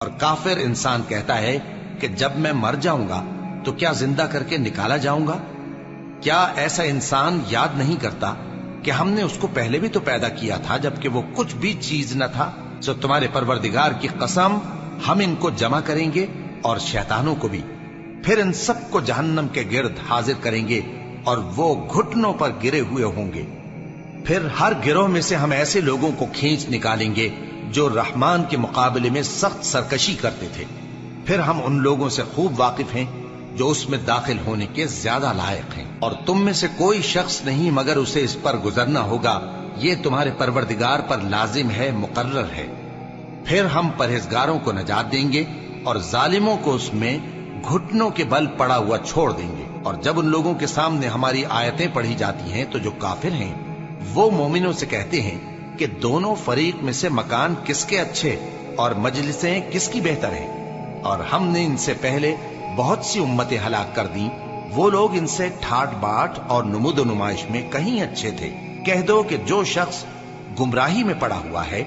اور کافر انسان کہتا ہے کہ جب میں مر جاؤں گا تو کیا زندہ کر کے نکالا جاؤں گا؟ کیا ایسا انسان یاد نہیں کرتا کہ ہم نے اس کو پہلے بھی تو پیدا کیا تھا جبکہ وہ کچھ بھی چیز نہ تھا؟ سو تمہارے پروردگار کی قسم ہم ان کو جمع کریں گے اور شیطانوں کو بھی، پھر ان سب کو جہنم کے گرد حاضر کریں گے اور وہ گھٹنوں پر گرے ہوئے ہوں گے۔ پھر ہر گروہ میں سے ہم ایسے لوگوں کو کھینچ نکالیں گے جو رحمان کے مقابلے میں سخت سرکشی کرتے تھے، پھر ہم ان لوگوں سے خوب واقف ہیں جو اس میں داخل ہونے کے زیادہ لائق ہیں، اور تم میں سے کوئی شخص نہیں مگر اسے اس پر گزرنا ہوگا، یہ تمہارے پروردگار پر لازم ہے، مقرر ہے۔ پھر ہم پرہیزگاروں کو نجات دیں گے اور ظالموں کو اس میں گھٹنوں کے بل پڑا ہوا چھوڑ دیں گے۔ اور جب ان لوگوں کے سامنے ہماری آیتیں پڑھی جاتی ہیں تو جو کافر ہیں وہ مومنوں سے کہتے ہیں کہ دونوں فریق میں سے مکان کس کے اچھے اور مجلسیں کس کی بہتر ہیں، اور ہم نے ان سے پہلے بہت سی امتیں ہلاک کر دیں، وہ لوگ ان سے ٹھاٹ باٹ اور نمود و نمائش میں کہیں اچھے تھے۔ کہہ دو کہ جو شخص گمراہی میں پڑا ہوا ہے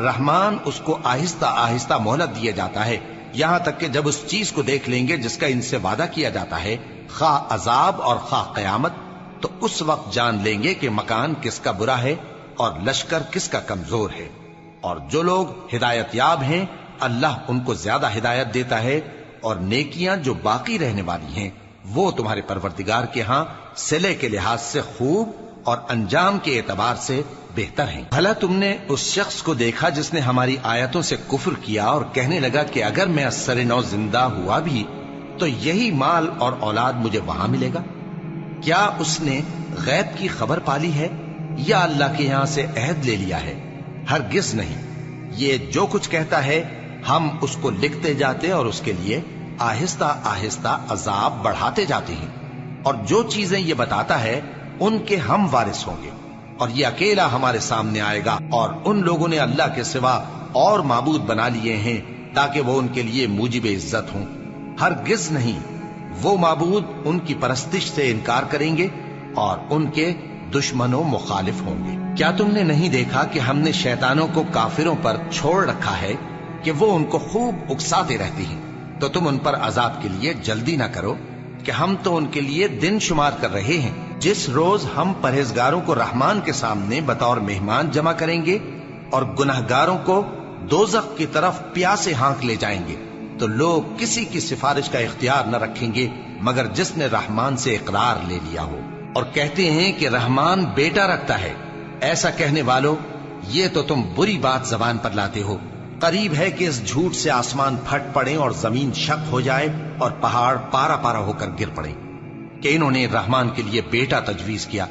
رحمان اس کو آہستہ آہستہ مہلت دیا جاتا ہے، یہاں تک کہ جب اس چیز کو دیکھ لیں گے جس کا ان سے وعدہ کیا جاتا ہے، خواہ عذاب اور خواہ قیامت، تو اس وقت جان لیں گے کہ مکان کس کا برا ہے اور لشکر کس کا کمزور ہے۔ اور جو لوگ ہدایت یاب ہیں اللہ ان کو زیادہ ہدایت دیتا ہے، اور نیکیاں جو باقی رہنے والی ہیں وہ تمہارے پروردگار کے ہاں صلے کے لحاظ سے خوب اور انجام کے اعتبار سے بہتر ہیں۔ بھلا تم نے اس شخص کو دیکھا جس نے ہماری آیتوں سے کفر کیا اور کہنے لگا کہ اگر میں ازسر نو زندہ ہوا بھی تو یہی مال اور اولاد مجھے وہاں ملے گا؟ کیا اس نے غیب کی خبر پالی ہے یا اللہ کے یہاں سے عہد لے لیا ہے؟ ہرگز نہیں، یہ جو کچھ کہتا ہے ہم اس کو لکھتے جاتے اور اس کے لیے آہستہ آہستہ عذاب بڑھاتے جاتے ہیں، اور جو چیزیں یہ بتاتا ہے ان کے ہم وارث ہوں گے، اور یہ اکیلا ہمارے سامنے آئے گا۔ اور ان لوگوں نے اللہ کے سوا اور معبود بنا لیے ہیں تاکہ وہ ان کے لیے موجب عزت ہوں، ہرگز نہیں، وہ معبود ان کی پرستش سے انکار کریں گے اور ان کے دشمن و مخالف ہوں گے۔ کیا تم نے نہیں دیکھا کہ ہم نے شیطانوں کو کافروں پر چھوڑ رکھا ہے کہ وہ ان کو خوب اکساتے رہتے ہیں؟ تو تم ان پر عذاب کے لیے جلدی نہ کرو کہ ہم تو ان کے لیے دن شمار کر رہے ہیں۔ جس روز ہم پرہیزگاروں کو رحمان کے سامنے بطور مہمان جمع کریں گے اور گناہگاروں کو دوزخ کی طرف پیاسے ہانک لے جائیں گے، تو لوگ کسی کی سفارش کا اختیار نہ رکھیں گے مگر جس نے رحمان سے اقرار لے لیا ہو، اور کہتے ہیں کہ رحمان بیٹا رکھتا ہے۔ ایسا کہنے والوں، یہ تو تم بری بات زبان پر لاتے ہو۔ قریب ہے کہ اس جھوٹ سے آسمان پھٹ پڑے اور زمین شق ہو جائے اور پہاڑ پارا پارا ہو کر گر پڑے کہ انہوں نے رحمان کے لیے بیٹا تجویز کیا،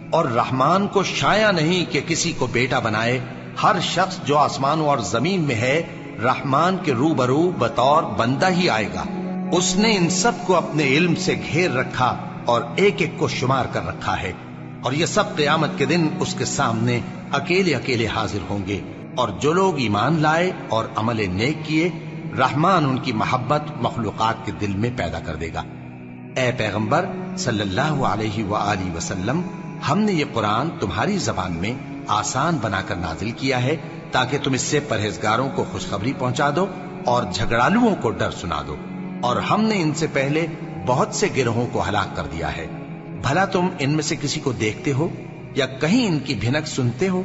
اور رحمان کو شایع نہیں کہ کسی کو بیٹا بنائے۔ ہر شخص جو آسمانوں اور زمین میں ہے رحمان کے روبرو بطور بندہ ہی آئے گا۔ اس نے ان سب کو اپنے علم سے گھیر رکھا اور ایک ایک کو شمار کر رکھا ہے، اور یہ سب قیامت کے دن اس کے سامنے اکیلے اکیلے حاضر ہوں گے۔ اور جو لوگ ایمان لائے اور عمل نیک کیے رحمان ان کی محبت مخلوقات کے دل میں پیدا کر دے گا۔ اے پیغمبر صلی اللہ علیہ وآلہ وسلم، ہم نے یہ قرآن تمہاری زبان میں آسان بنا کر نازل کیا ہے تاکہ تم اس سے پرہیزگاروں کو خوشخبری پہنچا دو اور جھگڑالوؤں کو ڈر سنا دو، اور ہم نے ان سے پہلے بہت سے گروہوں کو ہلاک کر دیا ہے۔ بھلا تم ان میں سے کسی کو دیکھتے ہو یا کہیں ان کی بھنک سنتے ہو؟